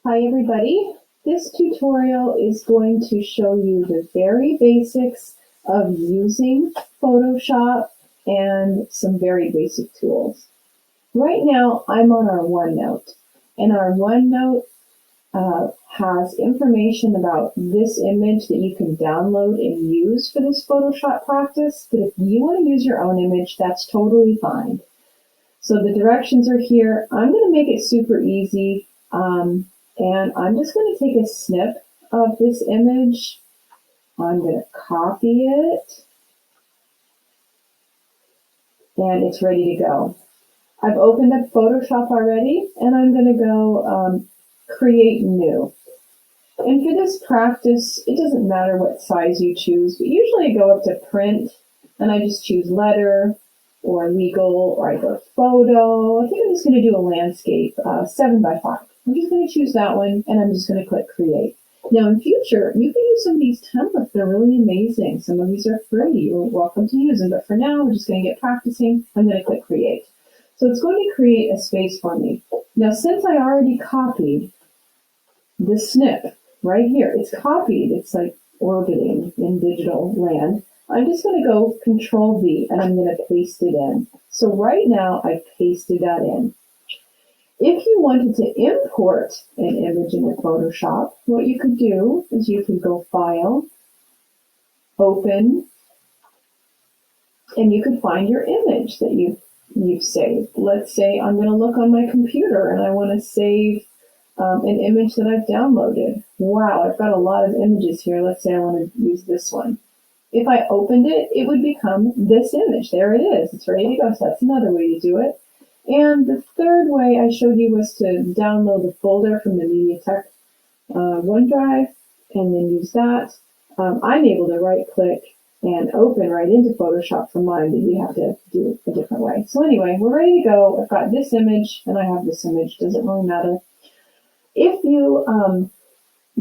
Hi everybody. This tutorial is going to show you the very basics of using Photoshop and some very basic tools. Right now I'm on our OneNote, and our OneNote has information about this image that you can download and use for this Photoshop practice, but if you want to use your own image, that's totally fine. So the directions are here. I'm going to make it super easy. And I'm just going to take a snip of this image. I'm going to copy it, and it's ready to go. I've opened up Photoshop already, and I'm going to go create new. And for this practice, it doesn't matter what size you choose, but usually I go up to print, and I just choose letter or legal, or I go photo. I think I'm just going to do a landscape, 7 by 5. I'm just going to choose that one, and I'm just going to click create. Now in future, you can use some of these templates. They're really amazing. Some of these are free. You're welcome to use them. But for now, we're just going to get practicing. I'm going to click create. So it's going to create a space for me. Now, since I already copied the snip right here, it's copied. It's like orbiting in digital land. I'm just going to go Control V, and I'm going to paste it in. So right now, I've pasted that in. If you wanted to import an image into Photoshop, what you could do is you could go File, Open, and you could find your image that you've saved. Let's say I'm going to look on my computer and I want to save an image that I've downloaded. Wow, I've got a lot of images here. Let's say I want to use this one. If I opened it, it would become this image. There it is. It's ready to go. So that's another way to do it. And the third way I showed you was to download the folder from the MediaTek OneDrive and then use that. I'm able to right click and open right into Photoshop from mine, but you have to do it a different way. So anyway, we're ready to go. I've got this image and I have this image. Doesn't really matter. If you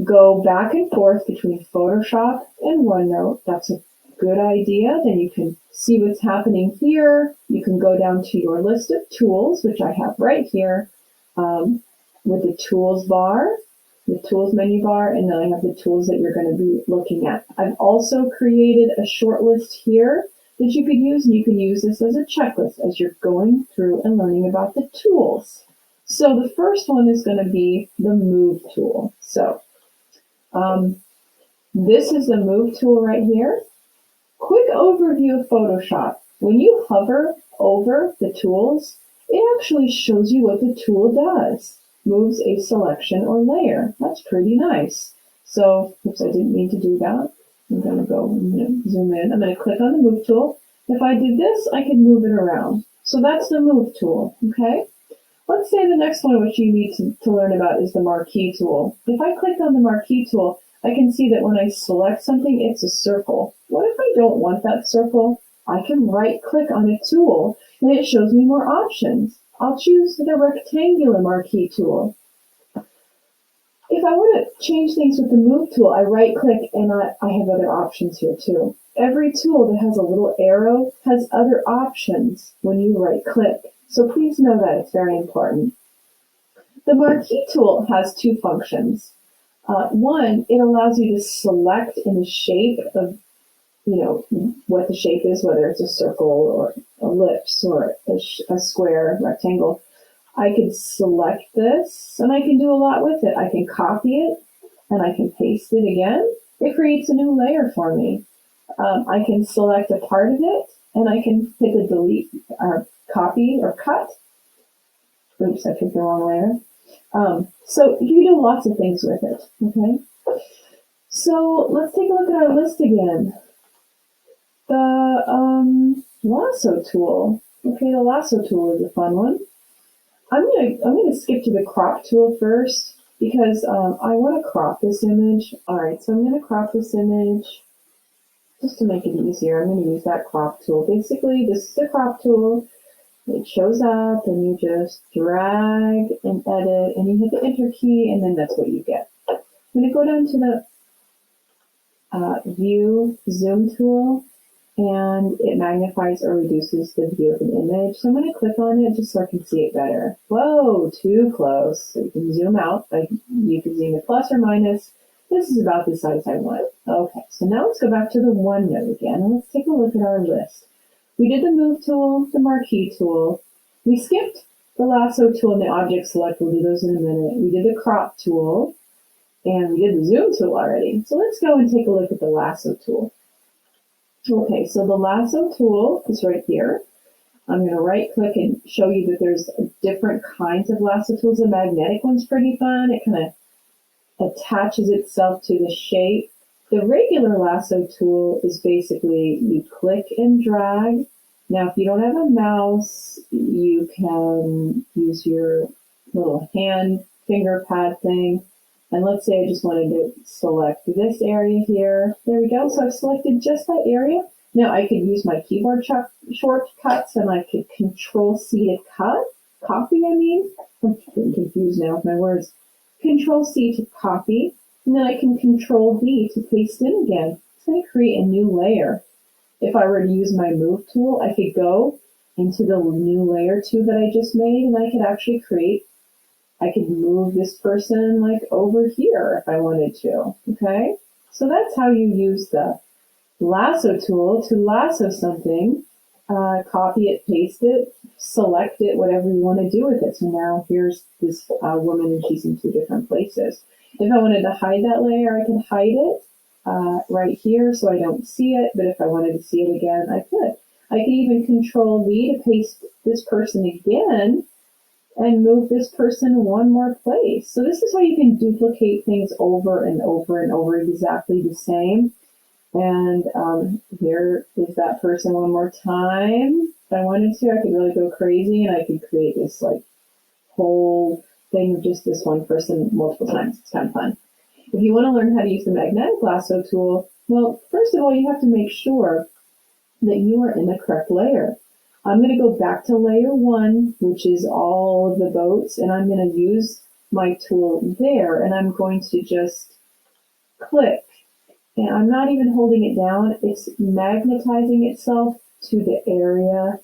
go back and forth between Photoshop and OneNote, that's a good idea. Then you can see what's happening here. You can go down to your list of tools, which I have right here, with the tools bar, the tools menu bar, and then I have the tools that you're going to be looking at. I've also created a short list here that you could use, and you can use this as a checklist as you're going through and learning about the tools. So the first one is going to be the Move tool. So this is the Move tool right here. Quick overview of Photoshop. When you hover over the tools, it actually shows you what the tool does. Moves a selection or layer. That's pretty nice. So, oops, I didn't mean to do that. I'm going to go zoom in. I'm going to click on the Move tool. If I did this, I could move it around. So that's the Move tool, okay? Let's say the next one which you need to learn about is the Marquee tool. If I click on the Marquee tool, I can see that when I select something, it's a circle. What if I don't want that circle? I can right click on a tool and it shows me more options. I'll choose the rectangular Marquee tool. If I want to change things with the Move tool, I right click and I have other options here too. Every tool that has a little arrow has other options when you right click. So please know that it's very important. The Marquee tool has two functions. One, it allows you to select in the shape of, what the shape is, whether it's a circle or ellipse or a square, rectangle. I can select this and I can do a lot with it. I can copy it and I can paste it again. It creates a new layer for me. I can select a part of it and I can hit the delete or copy or cut. Oops, I picked the wrong layer. So you can do lots of things with it, okay? So let's take a look at our list again. The Lasso tool. Okay, the Lasso tool is a fun one. I'm gonna skip to the crop tool first because I want to crop this image. All right, so I'm gonna crop this image just to make it easier. I'm gonna use that crop tool. Basically, this is the crop tool. It shows up and you just drag and edit and you hit the enter key and then that's what you get. I'm going to go down to the view zoom tool and it magnifies or reduces the view of an image. So I'm going to click on it just so I can see it better. Whoa, too close. So you can zoom out, like you can zoom it plus or minus. This is about the size I want. Okay, so now let's go back to the OneNote again, and let's take a look at our list. We did the Move tool, the Marquee tool. We skipped the Lasso tool and the Object Select. We'll do those in a minute. We did the Crop tool, and we did the Zoom tool already. So let's go and take a look at the Lasso tool. Okay, so the Lasso tool is right here. I'm going to right click and show you that there's different kinds of lasso tools. The magnetic one's pretty fun. It kind of attaches itself to the shape. The regular lasso tool is basically you click and drag. Now, if you don't have a mouse, you can use your little hand finger pad thing. And let's say I just wanted to select this area here. There we go. So I've selected just that area. Now I could use my keyboard shortcuts and I could Control C to copy. I'm getting confused now with my words. Control C to copy, and then I can Control V to paste in again. It's going to create a new layer. If I were to use my Move tool, I could go into the new layer 2 that I just made, and I could actually I could move this person like over here if I wanted to, okay? So that's how you use the Lasso tool to lasso something, copy it, paste it, select it, whatever you want to do with it. So now here's this woman and she's in 2 different places. If I wanted to hide that layer, I could hide it right here so I don't see it, but if I wanted to see it again, I could. I could even Control V to paste this person again and move this person one more place. So this is how you can duplicate things over and over and over exactly the same. And here is that person one more time. If I wanted to, I could really go crazy and I could create this like whole thing of just this one person multiple times. It's kind of fun. If you want to learn how to use the magnetic lasso tool, well, first of all, you have to make sure that you are in the correct layer. I'm going to go back to layer 1, which is all of the boats, and I'm going to use my tool there, and I'm going to just click. And I'm not even holding it down. It's magnetizing itself to the area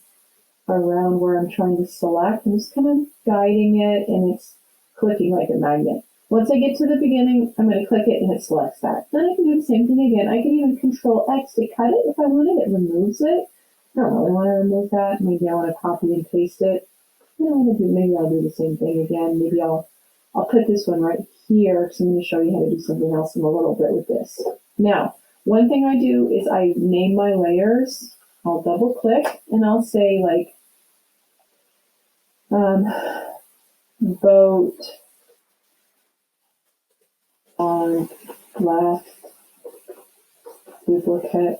around where I'm trying to select. I'm just kind of guiding it, and it's clicking like a magnet. Once I get to the beginning, I'm going to click it, and it selects that. Then I can do the same thing again. I can even Control X to cut it if I wanted. It removes it. I don't really want to remove that. Maybe I want to copy and paste it. Maybe I'll do the same thing again. Maybe I'll put this one right here because I'm going to show you how to do something else in a little bit with this. Now, one thing I do is I name my layers. I'll double click and I'll say like boat on left duplicate.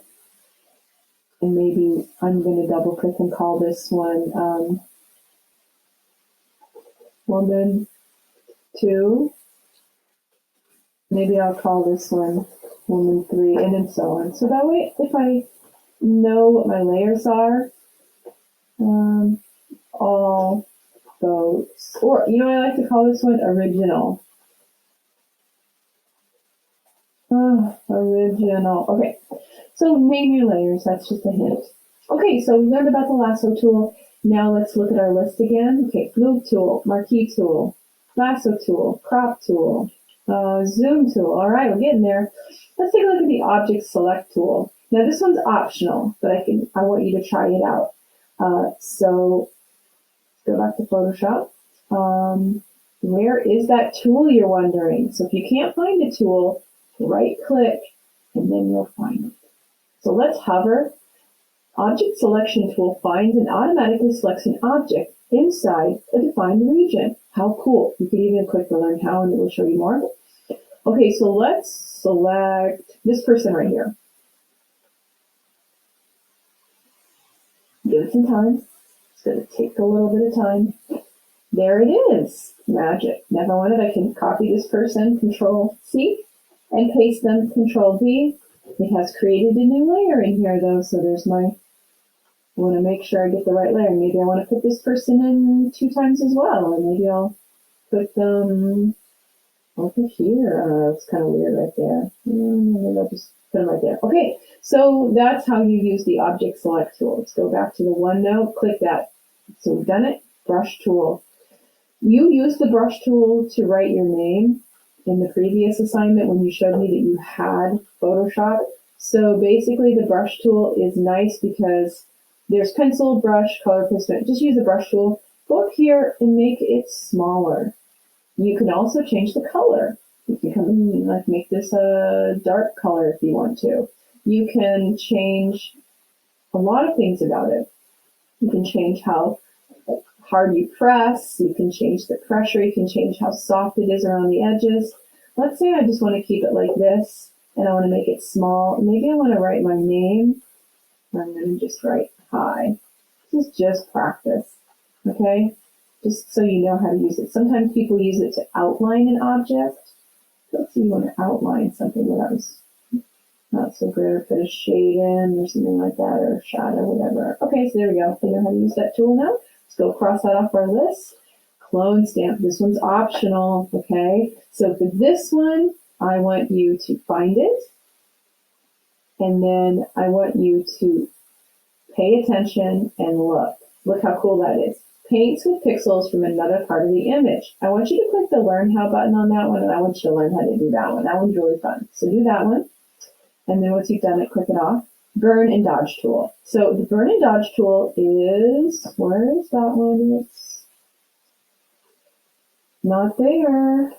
And maybe I'm going to double click and call this one woman 2. Maybe I'll call this one woman 3, and then so on. So that way, if I know what my layers are, all boats, or you know what I like to call this one? Original. Original. Okay. So name your layers, that's just a hint. Okay, so we learned about the lasso tool. Now let's look at our list again. Okay, Move tool, Marquee tool, Lasso tool, Crop tool, Zoom tool. All right, we're getting there. Let's take a look at the Object Select tool. Now this one's optional, but I want you to try it out. So go back to Photoshop. Where is that tool, you're wondering? So if you can't find a tool, right click and then you'll find it. So let's hover. Object Selection tool finds and automatically selects an object inside a defined region. How cool. You can even click to learn how and it will show you more. Okay, so let's select this person right here. Give it some time. It's going to take a little bit of time. There it is. Magic. Now if I wanted, I can copy this person, Control C, and paste them, Control V. It has created a new layer in here though, so there's I want to make sure I get the right layer. Maybe I want to put this person in 2 times as well, and maybe I'll put them over here. I don't know, it's kind of weird right there. Maybe I'll just Put them right there. Okay, so that's how you use the object select tool. Let's go back to the OneNote, click that. So we've done it, brush tool. You used the brush tool to write your name in the previous assignment when you showed me that you had Photoshop. So basically the brush tool is nice because there's pencil, brush, color placement. Just use the brush tool. Go up here and make it smaller. You can also change the color. You can come in and like make this a dark color if you want to. You can change a lot of things about it. You can change how hard you press. You can change the pressure. You can change how soft it is around the edges. Let's say I just want to keep it like this and I want to make it small. Maybe I want to write my name. I'm going to just write hi. This is just practice. Okay? Just so you know how to use it. Sometimes people use it to outline an object. Let's say you want to outline something that was not so good, or put a shade in or something like that, or a shadow, whatever. Okay, so there we go. We know how to use that tool now. Let's go cross that off our list. Clone stamp. This one's optional, okay? So for this one, I want you to find it, and then I want you to pay attention and look. Look how cool that is. Paints with pixels from another part of the image. I want you to click the Learn How button on that one, and I want you to learn how to do that one. That one's really fun. So do that one, and then once you've done it, click it off. Burn and Dodge tool. So the Burn and Dodge tool is, where is that one? It's not there.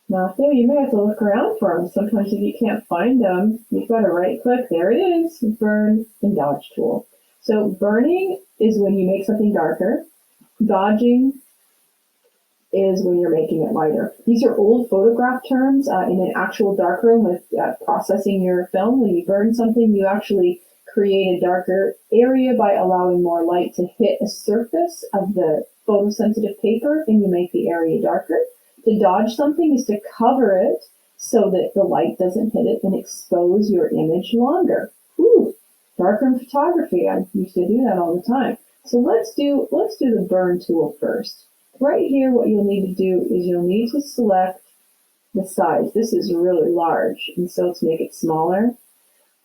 Not there. You may have to look around for them. Sometimes if you can't find them, you've got to right click. There it is. Burn and Dodge tool. So burning is when you make something darker. Dodging is when you're making it lighter. These are old photograph terms in an actual darkroom with processing your film. When you burn something, you actually create a darker area by allowing more light to hit a surface of the photosensitive paper, and you make the area darker. To dodge something is to cover it so that the light doesn't hit it and expose your image longer. Ooh, darkroom photography. I used to do that all the time. So let's do the burn tool first. Right here, what you'll need to do is you'll need to select the size. This is really large, and so let's make it smaller.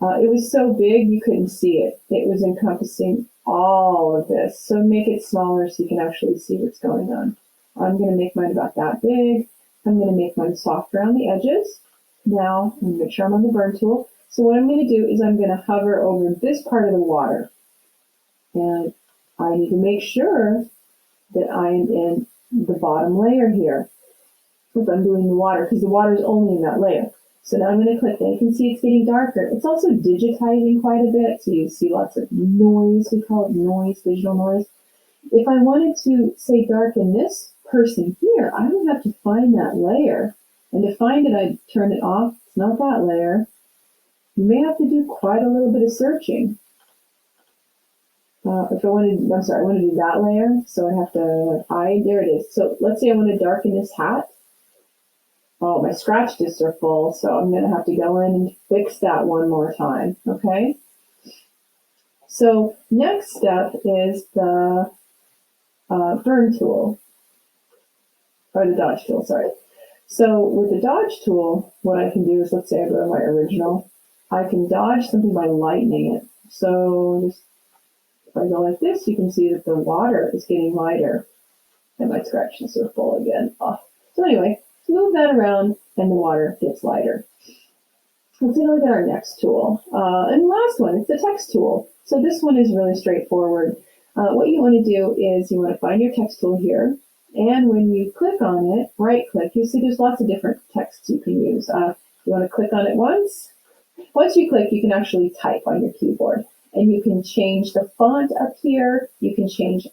It was so big you couldn't see it. It was encompassing all of this. So make it smaller so you can actually see what's going on. I'm going to make mine about that big. I'm going to make mine soft around the edges. Now, I'm going to make sure I'm on the burn tool. So what I'm going to do is I'm going to hover over this part of the water. And I need to make sure that I am in the bottom layer here. If I'm doing the water, because the water is only in that layer. So now I'm going to click that. You can see it's getting darker. It's also digitizing quite a bit, so you see lots of noise. We call it noise, visual noise. If I wanted to, say, darken this person here, I would have to find that layer. And to find it, I'd turn it off. It's not that layer. You may have to do quite a little bit of searching. If I wanted, I want to do that layer, so I have to hide. There it is. So let's say I want to darken this hat. Oh, my scratch discs are full, so I'm going to have to go in and fix that one more time, okay? So next step is the burn tool, or the dodge tool, sorry. So with the dodge tool, what I can do is, let's say I go to my original, I can dodge something by lightening it. So just, if I go like this, you can see that the water is getting lighter, and my scratch discs are full again. Oh. So anyway, move that around and the water gets lighter. Let's take a look at our next tool. And the last one, it's the text tool. So this one is really straightforward. What you want to do is you want to find your text tool here. And when you click on it, right click, you see there's lots of different texts you can use. You want to click on it once. Once you click, you can actually type on your keyboard. And you can change the font up here. You can change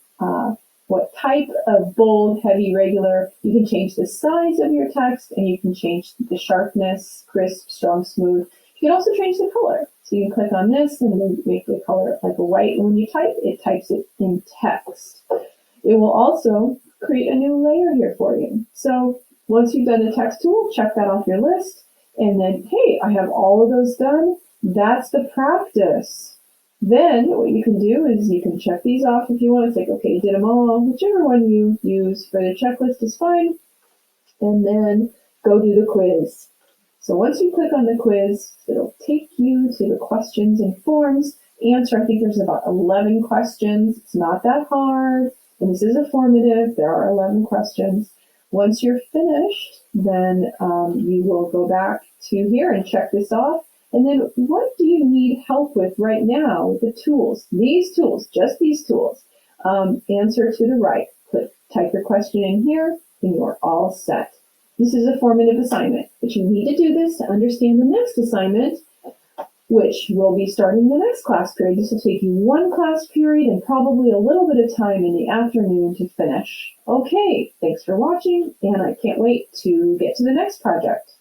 what type of bold, heavy, regular. You can change the size of your text, and you can change the sharpness, crisp, strong, smooth. You can also change the color. So you can click on this and then make the color like a white. And when you type, it types it in text. It will also create a new layer here for you. So once you've done the text tool, check that off your list. And then, hey, I have all of those done. That's the practice. Then what you can do is you can check these off if you want. It's like, okay, you did them all. Whichever one you use for the checklist is fine. And then go do the quiz. So once you click on the quiz, it'll take you to the questions and forms. Answer, I think there's about 11 questions. It's not that hard. And this is a formative. There are 11 questions. Once you're finished, then you will go back to here and check this off. And then what do you need help with right now with the tools? These tools, just these tools. Answer to the right. Type your question in here, and you're all set. This is a formative assignment, but you need to do this to understand the next assignment, which will be starting the next class period. This will take you one class period and probably a little bit of time in the afternoon to finish. Okay, thanks for watching, and I can't wait to get to the next project.